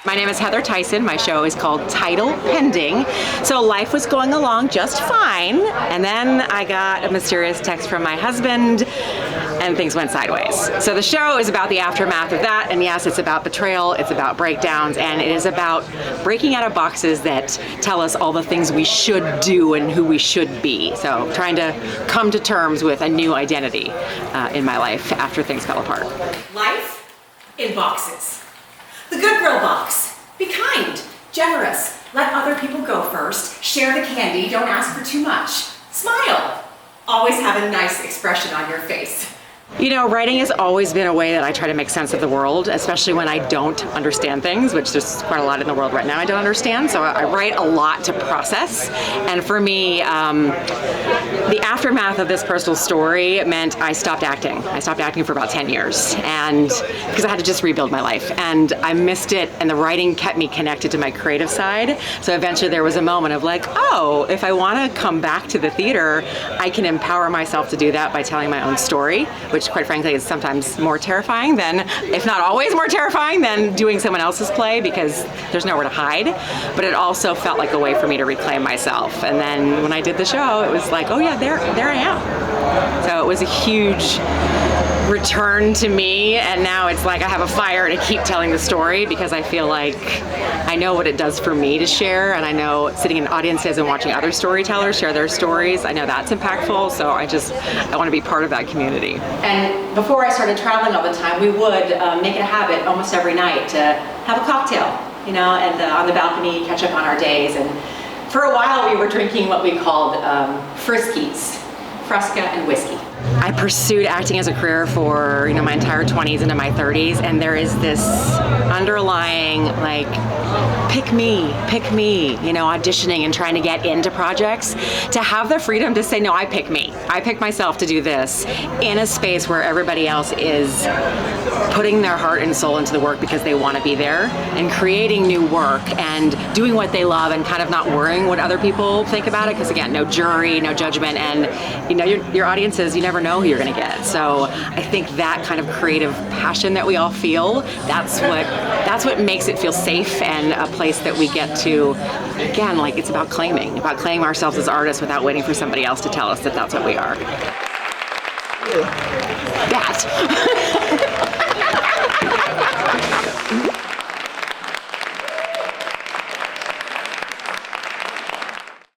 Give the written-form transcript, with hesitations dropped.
My name is Heather Tyson. My show is called Title Pending. So life was going along just fine, and then I got a mysterious text from my husband, and things went sideways. So the show is about the aftermath of that, and yes, it's about betrayal, it's about breakdowns, and it is about breaking out of boxes that tell us all the things we should do and who we should be. So trying to come to terms with a new identity in my life after things fell apart. Life in boxes. The good girl box. Be kind, generous, let other people go first, share the candy, don't ask for too much. Smile. Always have a nice expression on your face. You know, writing has always been a way that I try to make sense of the world, especially when I don't understand things, which there's quite a lot in the world right now I don't understand. So I write a lot to process. And for me, the aftermath of this personal story meant I stopped acting. I stopped acting for about 10 years, and because I had to just rebuild my life. And I missed it, and the writing kept me connected to my creative side. So eventually there was a moment of like, oh, if I want to come back to the theater, I can empower myself to do that by telling my own story, which quite frankly is sometimes more terrifying than, if not always more terrifying than doing someone else's play, because there's nowhere to hide. But it also felt like a way for me to reclaim myself. And then when I did the show, it was like, oh yeah, there I am. So it was a huge return to me, and now it's like I have a fire to keep telling the story, because I feel like I know what it does for me to share, and I know sitting in audiences and watching other storytellers share their stories, I know that's impactful, so I want to be part of that community. And before I started traveling all the time, we would make it a habit almost every night to have a cocktail, you know, and on the balcony, catch up on our days. And for a while we were drinking what we called Friskies, Fresca and whiskey. I pursued acting as a career for, you know, my entire 20s into my 30s, and there is this underlying like pick me, you know, auditioning and trying to get into projects. To have the freedom to say, no, I pick me. I pick myself to do this in a space where everybody else is putting their heart and soul into the work because they want to be there, and creating new work and doing what they love and kind of not worrying what other people think about it, because again, no jury, no judgment, and you know, your audiences, you never know who you're going to get. So I think that kind of creative passion that we all feel, that's what makes it feel safe, and a place that we get to, again, like it's about claiming ourselves as artists without waiting for somebody else to tell us that that's what we are. That.